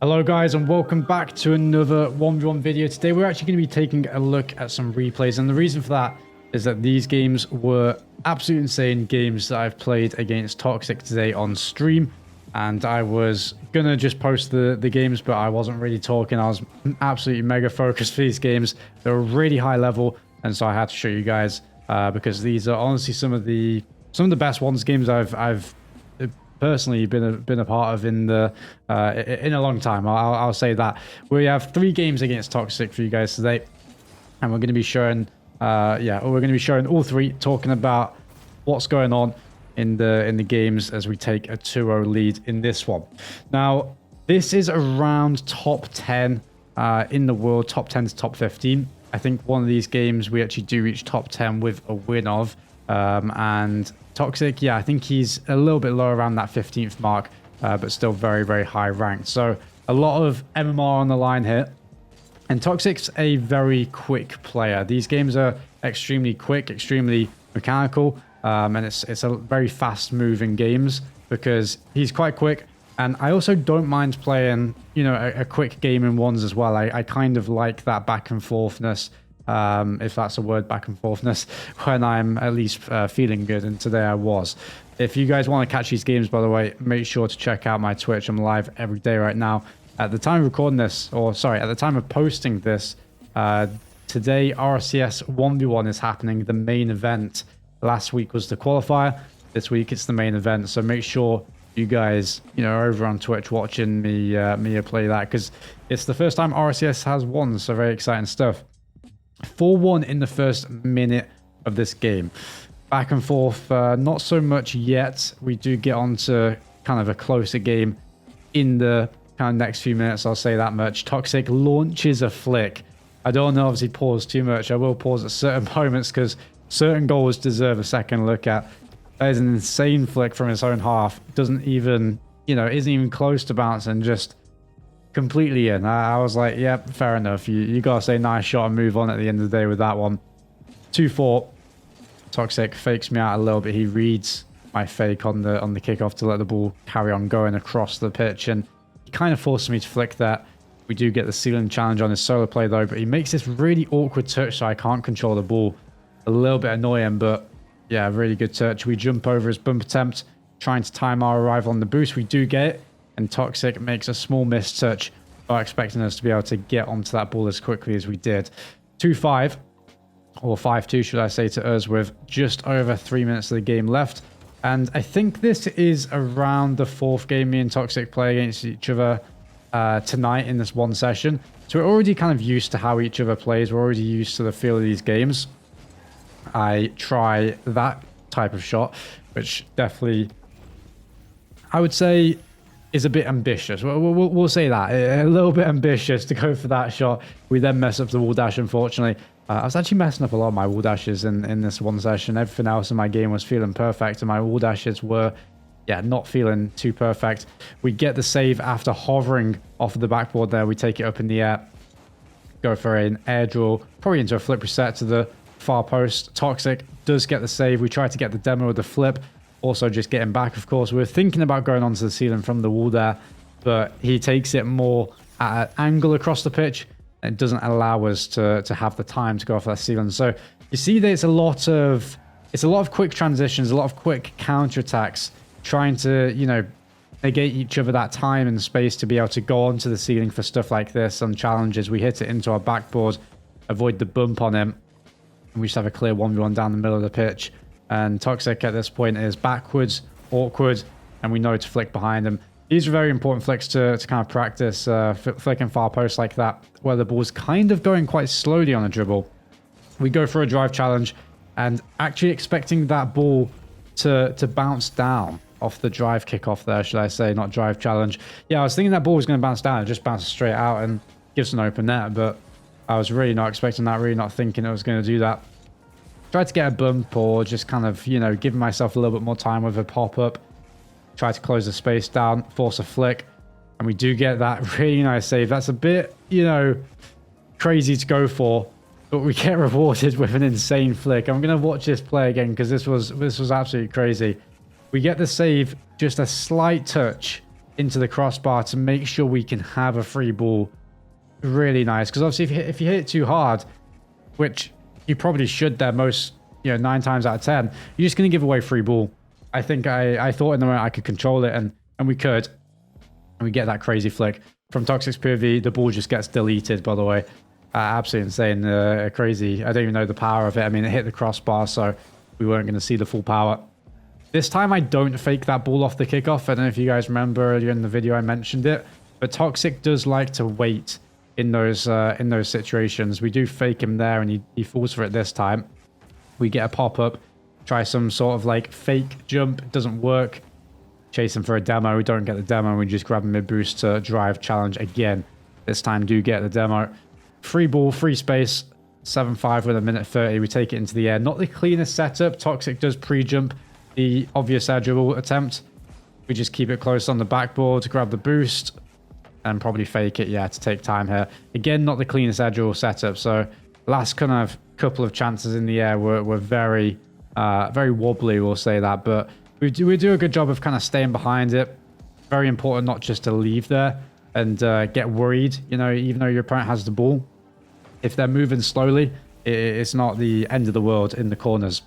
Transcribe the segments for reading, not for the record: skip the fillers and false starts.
Hello guys and welcome back to another 1v1 video. Today we're actually going to be taking a look at some replays, and the reason for that is that these games were absolutely insane games that I've played against Toxic today on stream. And I was going to just post the games, but I wasn't really talking. I was absolutely mega focused for these games. They were really high level, and so I had to show you guys because these are honestly some of the best ones games I've personally been a part of in a long time. I'll say that. We have 3 games against Toxic for you guys today, and we're going to be showing we're going to be showing all 3, talking about what's going on in the games as we take a 2-0 lead in this one. Now this is around top 10 in the world, top 10 to top 15. I think one of these games we actually do reach top 10 with a win of, and Toxic, yeah, I think he's a little bit lower around that 15th mark, but still very, very high ranked. So a lot of MMR on the line here. And Toxic's a very quick player. These games are extremely quick, extremely mechanical, and it's a very fast-moving games because he's quite quick. And I also don't mind playing, a quick game in ones as well. I kind of like that back and forthness. If that's a word, back and forthness, when I'm at least feeling good, and today I was. If you guys want to catch these games, by the way, make sure to check out my Twitch. I'm live every day right now. At the time of recording this, at the time of posting this, today RCS 1v1 is happening, the main event. Last week was the qualifier, this week it's the main event, so make sure you guys, are over on Twitch watching me play that, because it's the first time RCS has won, so very exciting stuff. 4-1 in the first minute of this game. Back and forth, not so much yet. We do get on to kind of a closer game in the kind of next few minutes, I'll say that much. Toxic launches a flick. I don't know, obviously pause too much. I will pause at certain moments because certain goals deserve a second look at. That is an insane flick from his own half. Doesn't even, isn't even close to bouncing, just completely in. I was like, yep, fair enough. You gotta say nice shot and move on at the end of the day with that one. 2-4. Toxic fakes me out a little bit. He reads my fake on the kickoff to let the ball carry on going across the pitch, and he kind of forced me to flick that. We do get the ceiling challenge on his solo play though, but he makes this really awkward touch so I can't control the ball. A little bit annoying, but yeah, really good touch. We jump over his bump attempt, trying to time our arrival on the boost. We do get it. And Toxic makes a small missed touch, not expecting us to be able to get onto that ball as quickly as we did. 2-5, or 5-2 should I say, to us with just over 3 minutes of the game left. And I think this is around the 4th game me and Toxic play against each other tonight in this one session. So we're already kind of used to how each other plays. We're already used to the feel of these games. I try that type of shot, which definitely, I would say, is a bit ambitious. We'll say that. A little bit ambitious to go for that shot. We then mess up the wall dash, unfortunately. I was actually messing up a lot of my wall dashes in this one session. Everything else in my game was feeling perfect, and my wall dashes were, not feeling too perfect. We get the save after hovering off of the backboard there. We take it up in the air. Go for an air draw, probably into a flip reset to the far post. Toxic does get the save. We try to get the demo of the flip. Also just getting back, of course. We were thinking about going onto the ceiling from the wall there, but he takes it more at an angle across the pitch. And it doesn't allow us to have the time to go off that ceiling. So you see that it's a lot of quick transitions, a lot of quick counterattacks, trying to, negate each other that time and space to be able to go onto the ceiling for stuff like this on challenges. We hit it into our backboard, avoid the bump on him, and we just have a clear 1v1 down the middle of the pitch. And Toxic at this point is backwards, awkward, and we know to flick behind him. These are very important flicks to kind of practice, flicking far posts like that, where the ball's kind of going quite slowly on a dribble. We go for a drive challenge, and actually expecting that ball to bounce down off the drive kickoff there, should I say, not drive challenge. Yeah, I was thinking that ball was going to bounce down. It just bounces straight out and gives an open net, but I was really not expecting that, really not thinking it was going to do that. Tried to get a bump or just kind of, giving myself a little bit more time with a pop-up. Try to close the space down, force a flick, and we do get that really nice save. That's a bit, crazy to go for, but we get rewarded with an insane flick. I'm going to watch this play again because this was absolutely crazy. We get the save, just a slight touch into the crossbar to make sure we can have a free ball. Really nice, because obviously if you hit it too hard, which you probably should there most, 9 times out of 10, you're just going to give away free ball. I think I thought in the moment I could control it, and we could. And we get that crazy flick. From Toxic's POV, the ball just gets deleted, by the way. Absolutely insane, crazy. I don't even know the power of it. I mean, it hit the crossbar, so we weren't going to see the full power. This time I don't fake that ball off the kickoff. I don't know if you guys remember earlier in the video I mentioned it, but Toxic does like to wait in those situations. We do fake him there, and he falls for it this time. We get a pop-up, try some sort of like fake jump. It doesn't work. Chase him for a demo. We don't get the demo. We just grab a mid-boost to drive challenge again. This time do get the demo. Free ball, free space. 7-5 with a minute 30. We take it into the air. Not the cleanest setup. Toxic does pre-jump the obvious air dribble attempt. We just keep it close on the backboard to grab the boost. And probably fake it, to take time here. Again, not the cleanest agile setup. So last kind of couple of chances in the air were very, very wobbly, we'll say that. But we do a good job of kind of staying behind it. Very important not just to leave there and get worried, even though your opponent has the ball. If they're moving slowly, it's not the end of the world in the corners.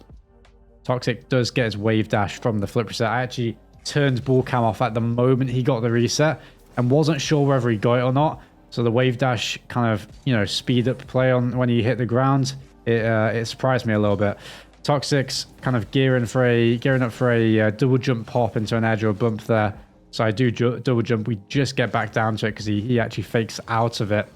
Toxic does get his wave dash from the flip reset. I actually turned ball cam off at the moment he got the reset, and wasn't sure whether he got it or not. So the wave dash kind of, speed up play on when he hit the ground. It surprised me a little bit. Toxic's kind of gearing up for a double jump pop into an edge or bump there. So I do double jump. We just get back down to it because he actually fakes out of it.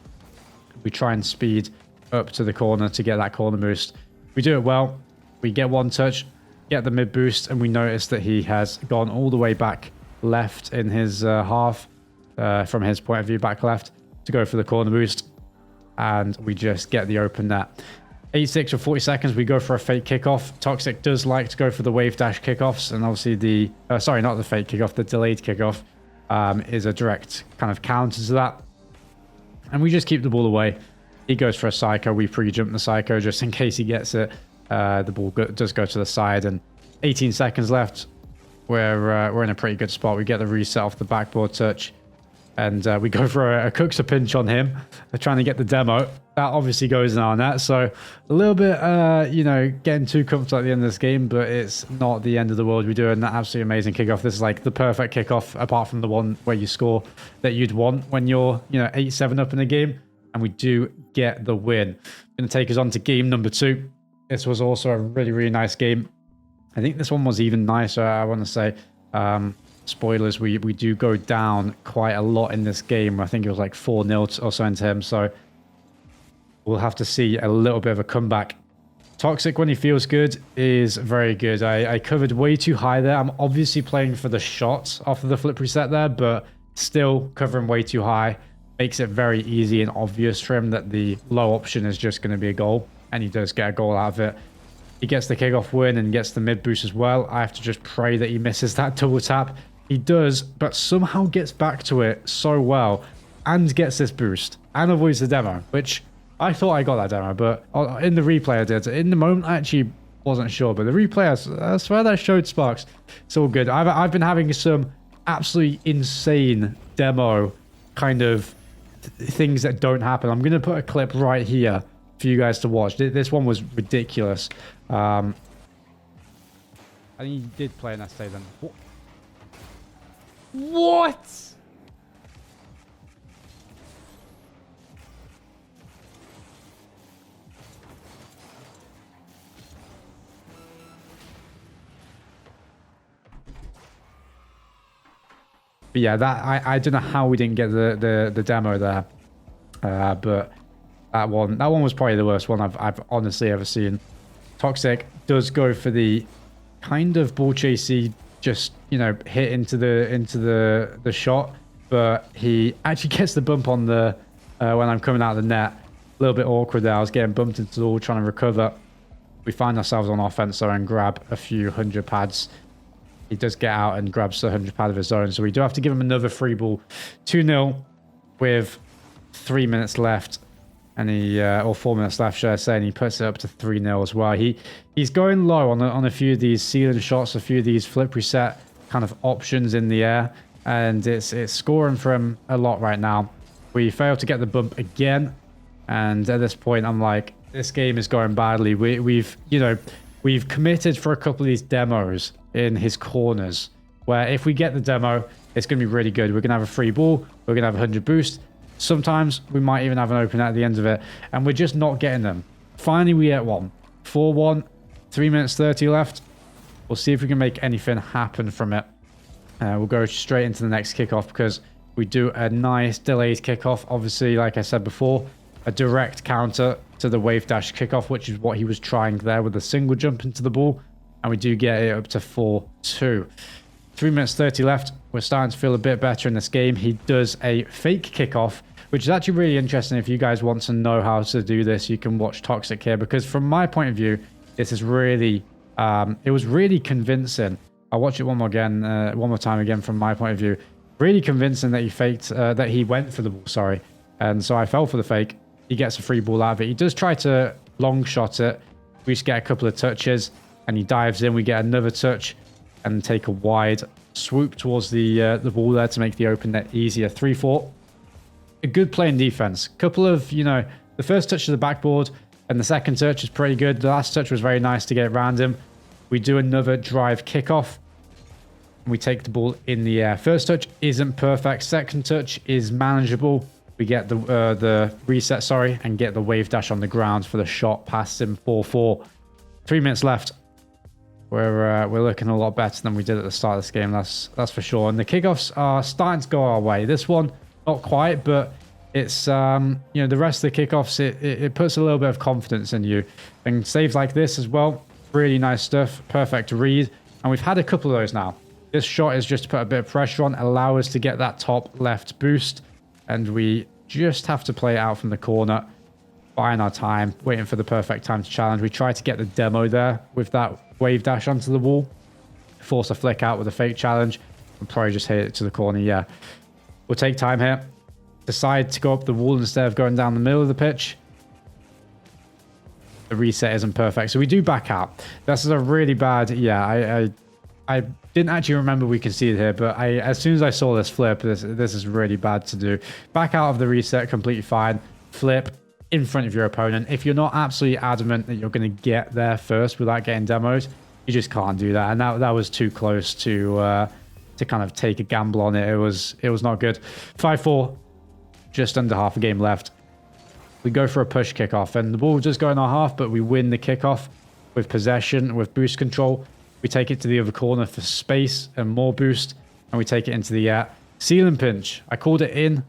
We try and speed up to the corner to get that corner boost. We do it well. We get one touch, get the mid boost, and we notice that he has gone all the way back left in his half. From his point of view, back left, to go for the corner boost. And we just get the open net. 8-6 with 40 seconds, we go for a fake kickoff. Toxic does like to go for the wave dash kickoffs, and obviously the... sorry, not the fake kickoff, the delayed kickoff is a direct kind of counter to that. And we just keep the ball away. He goes for a psycho. We pre-jump the psycho just in case he gets it. The ball does go to the side, and 18 seconds left. We're in a pretty good spot. We get the reset off the backboard touch. And we go for a Cook's pinch on him. They're trying to get the demo. That obviously goes in our net. So a little bit, getting too comfortable at the end of this game, but it's not the end of the world. We do an absolutely amazing kickoff. This is like the perfect kickoff, apart from the one where you score that you'd want when you're, 8-7 up in a game. And we do get the win. Going to take us on to game number 2. This was also a really, really nice game. I think this one was even nicer, I want to say. Spoilers, we do go down quite a lot in this game. I think it was like 4-0 or so into him, so we'll have to see a little bit of a comeback. Toxic, when he feels good, is very good. I covered way too high there. I'm obviously playing for the shot off of the flip reset there, but still covering way too high makes it very easy and obvious for him that the low option is just going to be a goal, and he does get a goal out of it. He gets the kickoff win and gets the mid boost as well. I have to just pray that he misses that double tap. He does, but somehow gets back to it so well and gets this boost and avoids the demo, which I thought I got that demo, but in the replay I did. In the moment, I actually wasn't sure, but the replay, I swear that showed sparks. It's all good. I've been having some absolutely insane demo kind of things that don't happen. I'm going to put a clip right here for you guys to watch. This one was ridiculous. I think he did play an essay then. What? But yeah, that I don't know how we didn't get the demo there. But that one was probably the worst one I've honestly ever seen. Toxic does go for the kind of ball chasey, just hit into the shot, but he actually gets the bump on the when I'm coming out of the net. A little bit awkward there. I was getting bumped into the wall trying to recover. We find ourselves on offense though and grab a few 100 pads. He does get out and grabs the 100 pad of his own, so we do have to give him another free ball. 2-0 with 3 minutes left. And or 4 minutes left, should I say, and he puts it up to 3-0 as well. He's going low on a few of these ceiling shots, a few of these flip reset kind of options in the air. and it's scoring for him a lot right now. We failed to get the bump again, and at this point I'm like, this game is going badly. We've committed for a couple of these demos in his corners, where if we get the demo, it's going to be really good. We're going to have a free ball, we're going to have 100 boost. Sometimes we might even have an open at the end of it, and we're just not getting them. Finally, we get one. 4-1, 3 minutes 30 left. We'll see if we can make anything happen from it. We'll go straight into the next kickoff because we do a nice delayed kickoff. Obviously, like I said before, a direct counter to the wave dash kickoff, which is what he was trying there with a single jump into the ball. And we do get it up to 4-2. 3 minutes 30 left. We're starting to feel a bit better in this game. He does a fake kickoff, which is actually really interesting. If you guys want to know how to do this, you can watch Toxic here, because from my point of view, this is really, it was really convincing. I'll watch it one more time again from my point of view. Really convincing that he faked, that he went for the ball, sorry. And so I fell for the fake. He gets a free ball out of it. He does try to long shot it. We just get a couple of touches and he dives in. We get another touch and take a wide swoop towards the ball there to make the open net easier. 3-4. A good play in defense. Couple of, the first touch to the backboard and the second touch is pretty good. The last touch was very nice to get around him. We do another drive kickoff. We take the ball in the air. First touch isn't perfect. Second touch is manageable. We get the reset, and get the wave dash on the ground for the shot past him. 4-4. 3 minutes left. We're looking a lot better than we did at the start of this game. That's for sure. And the kickoffs are starting to go our way. This one, not quite, but it's the rest of the kickoffs. It puts a little bit of confidence in you. And saves like this as well. Really nice stuff. Perfect read. And we've had a couple of those now. This shot is just to put a bit of pressure on, allow us to get that top left boost. And we just have to play it out from the corner, buying our time, waiting for the perfect time to challenge. We try to get the demo there with that wave dash onto the wall, force a flick out with a fake challenge, and probably just hit it to the corner. Yeah, we'll take time here. Decide to go up the wall instead of going down the middle of the pitch. The reset isn't perfect, so we do back out. This is a really bad. Yeah, I didn't actually remember we conceded here, but as soon as I saw this flip, this is really bad to do. Back out of the reset, completely fine. Flip in front of your opponent. If you're not absolutely adamant that you're going to get there first without getting demos, you just can't do that. And that was too close to kind of take a gamble on it. It was not good. 5-4, just under half a game left. We go for a push kickoff, and the ball just go in our half, but we win the kickoff with possession, with boost control. We take it to the other corner for space and more boost, and we take it into the air. Ceiling pinch. I called it in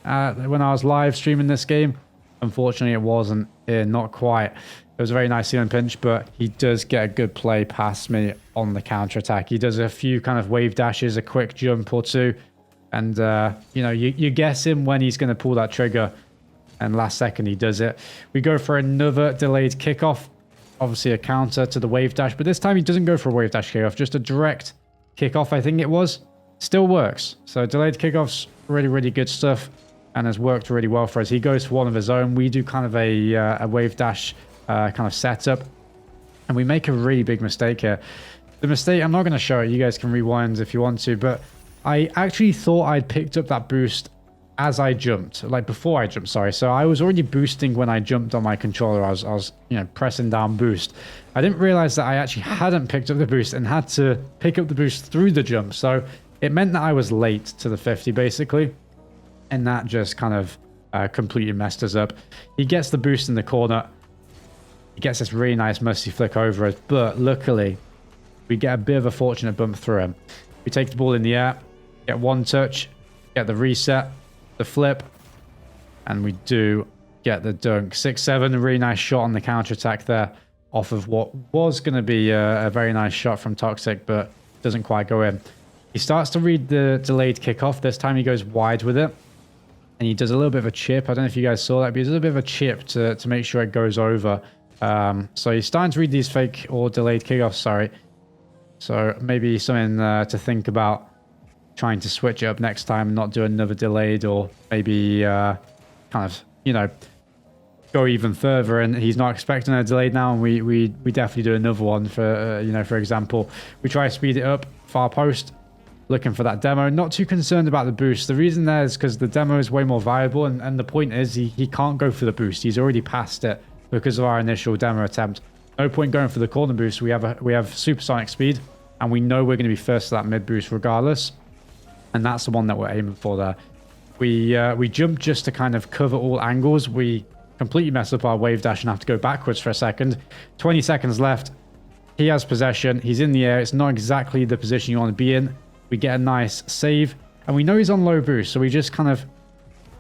when I was live streaming this game. Unfortunately, it wasn't in, not quite. It was a very nice ceiling pinch, but he does get a good play past me on the counter attack. He does a few kind of wave dashes, a quick jump or two, and you guess him when he's going to pull that trigger, and last second he does it. We go for another delayed kickoff. Obviously a counter to the wave dash, but this time he doesn't go for a wave dash kickoff, just a direct kickoff, I think it was. Still works. So delayed kickoffs, really, really good stuff, and has worked really well for us. He goes for one of his own. We do kind of a wave dash kind of setup, and we make a really big mistake here. The mistake, I'm not going to show it. You guys can rewind if you want to, but I actually thought I'd picked up that boost as I jumped, like before I jumped, sorry. So I was already boosting when I jumped on my controller. I was pressing down boost. I didn't realize that I actually hadn't picked up the boost and had to pick up the boost through the jump. So it meant that I was late to the 50 basically. And that just kind of completely messed us up. He gets the boost in the corner. He gets this really nice musty flick over us, but luckily we get a bit of a fortunate bump through him. We take the ball in the air, get one touch, get the reset, the flip, and we do get the dunk. 6-7, a really nice shot on the counter attack there off of what was going to be a very nice shot from Toxic, but doesn't quite go in. He starts to read the delayed kickoff. This time he goes wide with it, and he does a little bit of a chip. I don't know if you guys saw that, but he does a little bit of a chip to make sure it goes over. So he's starting to read these fake or delayed kickoffs, sorry. So maybe something to think about, trying to switch it up next time and not do another delayed, or maybe kind of, go even further. And he's not expecting a delayed now, and we definitely do another one for, for example. We try to speed it up, far post, looking for that demo. Not too concerned about the boost. The reason there is because the demo is way more valuable, and the point is he can't go for the boost. He's already passed it because of our initial demo attempt. No point going for the corner boost. We have supersonic speed, and we know we're going to be first to that mid boost regardless, and that's the one that we're aiming for there. We jump just to kind of cover all angles. We completely mess up our wave dash and have to go backwards for a second. 20 seconds left. He has possession. He's in the air. It's not exactly the position you want to be in. We get a nice save, and we know he's on low boost, so we just kind of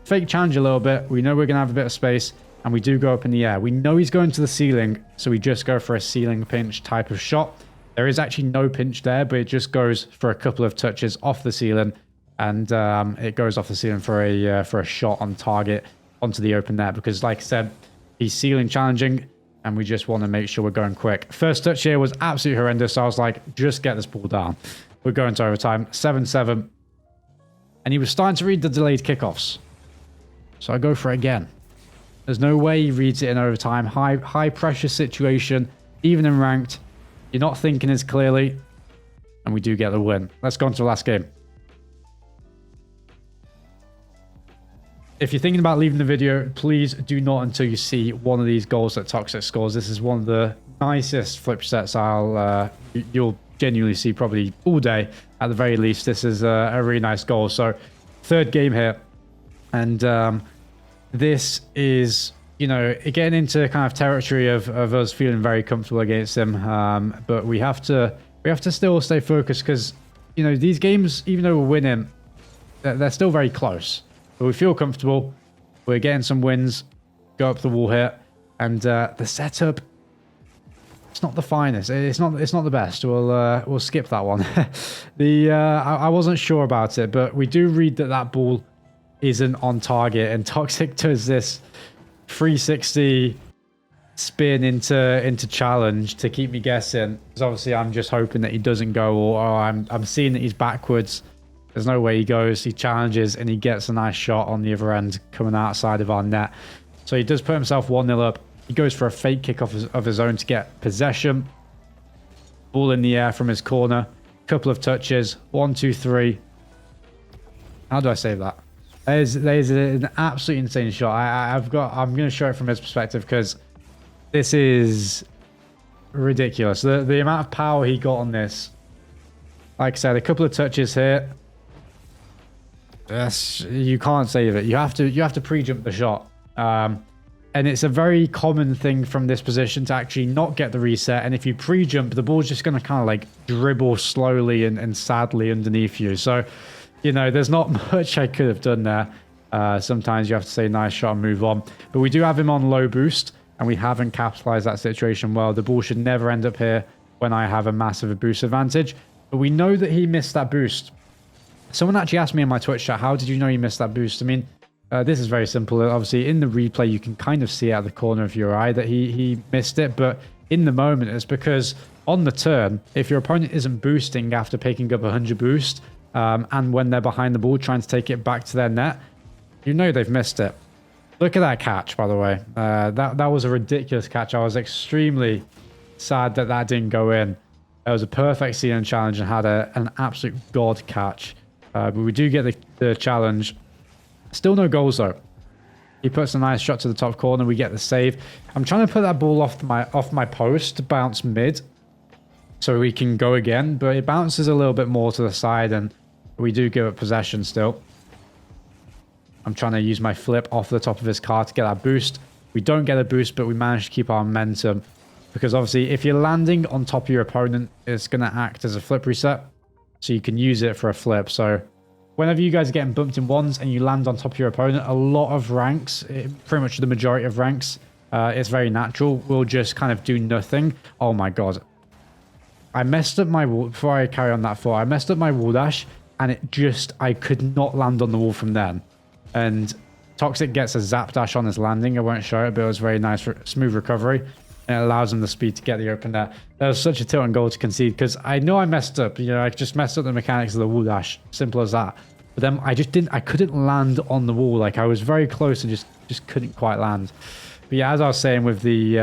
fake challenge a little bit. We know we're going to have a bit of space, and we do go up in the air. We know he's going to the ceiling, so we just go for a ceiling pinch type of shot. There is actually no pinch there, but it just goes for a couple of touches off the ceiling, and it goes off the ceiling for a shot on target onto the open net, because like I said, he's ceiling challenging, and we just want to make sure we're going quick. First touch here was absolutely horrendous. So I was like, just get this ball down. We're going to overtime. 7-7. And he was starting to read the delayed kickoffs. So I go for it again. There's no way he reads it in overtime. High pressure situation. Even in ranked. You're not thinking as clearly. And we do get the win. Let's go on to the last game. If you're thinking about leaving the video, please do not until you see one of these goals that Toxic scores. This is one of the nicest flip sets you'll genuinely see probably all day. At the very least, this is a really nice goal. So, third game here. And this is, you know, getting into kind of territory of us feeling very comfortable against him. But we have to still stay focused because, you know, these games, even though we're winning, they're still very close. But we feel comfortable. We're getting some wins. Go up the wall here. And the setup, it's not the finest. It's not the best. We'll skip that one. I wasn't sure about it, but we do read that ball isn't on target, and Toxic does this 360 spin into challenge to keep me guessing. Because obviously I'm just hoping that he doesn't go, or I'm seeing that he's backwards. There's no way he goes. He challenges and he gets a nice shot on the other end coming outside of our net. So he does put himself 1-0 up. He goes for a fake kick of his own to get possession. Ball in the air from his corner. Couple of touches. 1, 2, 3. How do I save that? That is an absolutely insane shot. I'm going to show it from his perspective because this is ridiculous. The amount of power he got on this. Like I said, a couple of touches here. You can't save it. You have to pre-jump the shot. And it's a very common thing from this position to actually not get the reset. And if you pre-jump, the ball's just going to kind of like dribble slowly and sadly underneath you. So, you know, there's not much I could have done there. Sometimes you have to say nice shot and move on. But we do have him on low boost, and we haven't capitalized that situation well. The ball should never end up here when I have a massive boost advantage. But we know that he missed that boost. Someone actually asked me in my Twitch chat, how did you know he missed that boost? I mean, this is very simple. Obviously, in the replay, you can kind of see out of the corner of your eye that he missed it. But in the moment, it's because on the turn, if your opponent isn't boosting after picking up 100 boost, and when they're behind the ball trying to take it back to their net, you know they've missed it. Look at that catch, by the way. That was a ridiculous catch. I was extremely sad that didn't go in. It was a perfect ceiling challenge and had an absolute god catch. But we do get the challenge. Still no goals though. He puts a nice shot to the top corner. We get the save. I'm trying to put that ball off my post to bounce mid, so we can go again. But it bounces a little bit more to the side, and we do give it possession still. I'm trying to use my flip off the top of his car to get that boost. We don't get a boost, but we manage to keep our momentum. Because obviously, if you're landing on top of your opponent, it's going to act as a flip reset. So you can use it for a flip. So whenever you guys are getting bumped in ones and you land on top of your opponent, a lot of ranks, pretty much the majority of ranks, it's very natural. We'll just kind of do nothing. Oh my god. I messed up my wall, before I carry on that thought, I messed up my wall dash, and I could not land on the wall from then. And Toxic gets a zap dash on his landing. I won't show it, but it was very nice, smooth recovery. And it allows him the speed to get the open net. That was such a tilt and goal to concede, because I know I messed up. You know, I just messed up the mechanics of the wall dash. Simple as that. But then I couldn't land on the wall. Like, I was very close and just couldn't quite land. But yeah, as I was saying with the,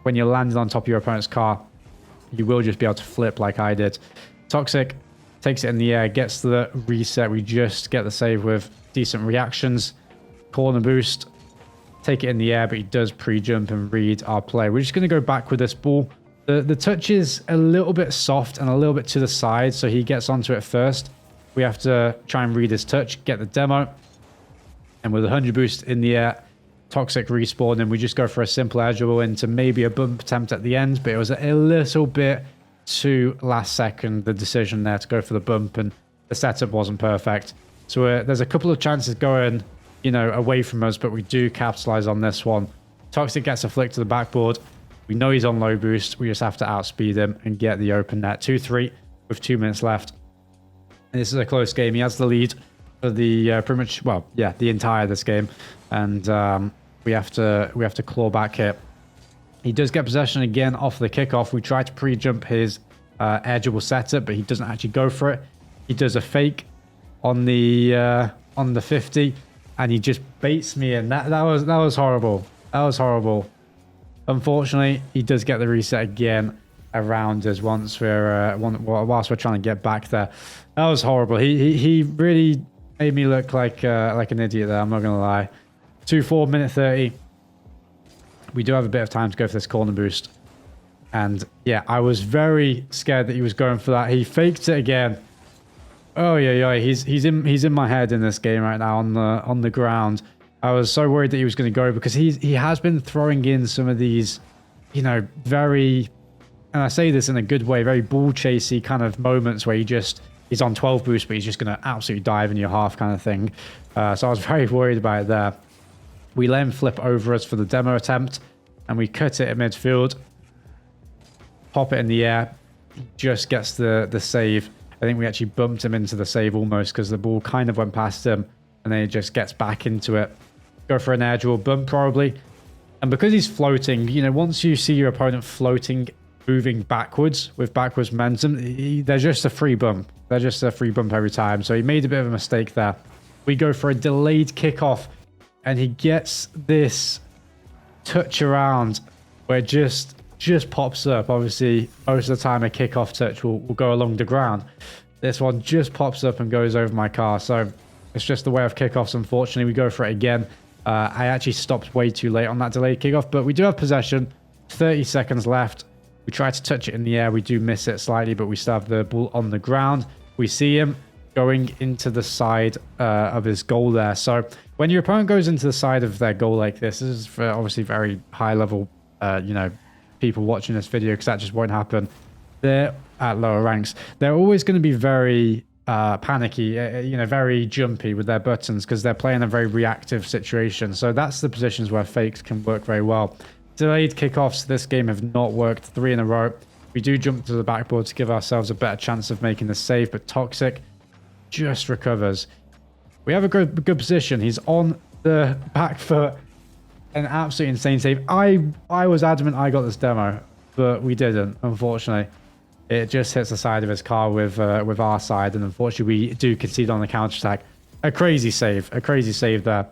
when you're landing on top of your opponent's car, you will just be able to flip like I did. Toxic takes it in the air, gets the reset. We just get the save with decent reactions. Corner boost, take it in the air, but he does pre-jump and read our play. We're just going to go back with this ball. The touch is a little bit soft and a little bit to the side, so he gets onto it first. We have to try and read his touch, get the demo. And with 100 boost in the air, Toxic respawn, and we just go for a simple agile into maybe a bump attempt at the end, but it was a little bit too last second, the decision there to go for the bump, and the setup wasn't perfect. So there's a couple of chances going, you know, away from us, but we do capitalize on this one. Toxic gets a flick to the backboard. We know he's on low boost. We just have to outspeed him and get the open net. 2-3 with 2 minutes left. And this is a close game. He has the lead for the pretty much, well, yeah, the entire this game, and we have to claw back here. He does get possession again off the kickoff. We try to pre-jump his edgeable setup, but he doesn't actually go for it. He does a fake on the 50, and he just baits me in. That was horrible. That was horrible. Unfortunately, he does get the reset again around us whilst we're trying to get back there. That was horrible. He really made me look like an idiot there. I'm not gonna lie. 2-4, minute 30. We do have a bit of time to go for this corner boost, and yeah, I was very scared that he was going for that. He faked it again. Oh yeah, he's in my head in this game right now on the ground. I was so worried that he was going to go, because he has been throwing in some of these, you know, very, and I say this in a good way, very ball chasey kind of moments where he's on 12 boost, but he's just going to absolutely dive in your half kind of thing. So I was very worried about it there. We let him flip over us for the demo attempt, and we cut it at midfield, pop it in the air. He just gets the save. I think we actually bumped him into the save almost, because the ball kind of went past him, and then he just gets back into it. Go for an edge or bump probably. And because he's floating, you know, once you see your opponent floating, moving backwards with backwards momentum, they're just a free bump. They're just a free bump every time. So he made a bit of a mistake there. We go for a delayed kickoff, and he gets this touch around where it just pops up. Obviously, most of the time a kickoff touch will go along the ground. This one just pops up and goes over my car. So it's just the way of kickoffs, unfortunately. We go for it again. I actually stopped way too late on that delayed kickoff, but we do have possession. 30 seconds left. We try to touch it in the air. We do miss it slightly, but we still have the ball on the ground. We see him going into the side of his goal there. So when your opponent goes into the side of their goal like this is for obviously very high level, you know, people watching this video, because that just won't happen. They're at lower ranks. They're always going to be very panicky, you know, very jumpy with their buttons, because they're playing a very reactive situation. So that's the positions where fakes can work very well. Delayed kickoffs this game have not worked 3 in a row. We do jump to the backboard to give ourselves a better chance of making the save, but Toxic just recovers. We have a good position. He's on the back foot. An absolutely insane save. I was adamant I got this demo, but we didn't, unfortunately. It just hits the side of his car with our side, and unfortunately we do concede on the counter attack. A crazy save there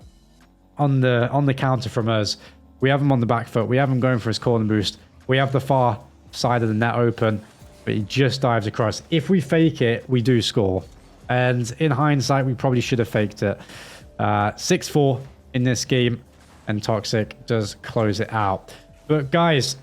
on the counter from us. We have him on the back foot. We have him going for his corner boost. We have the far side of the net open, but he just dives across. If we fake it, we do score. And in hindsight, we probably should have faked it. 6-4 in this game, and Toxic does close it out. But guys,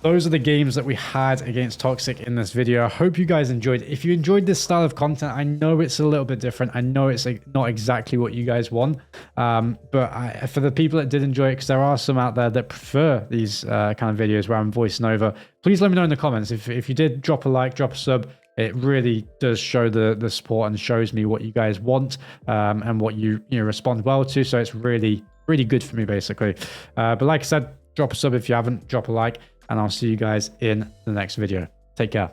those are the games that we had against Toxic in this video. I hope you guys enjoyed. If you enjoyed this style of content, I know it's a little bit different. I know it's like not exactly what you guys want. But for the people that did enjoy it, because there are some out there that prefer these kind of videos where I'm voicing over, please let me know in the comments. If you did, drop a like, drop a sub. It really does show the support and shows me what you guys want and what you respond well to. So it's really, really good for me, basically. But like I said, drop a sub if you haven't, drop a like. And I'll see you guys in the next video. Take care.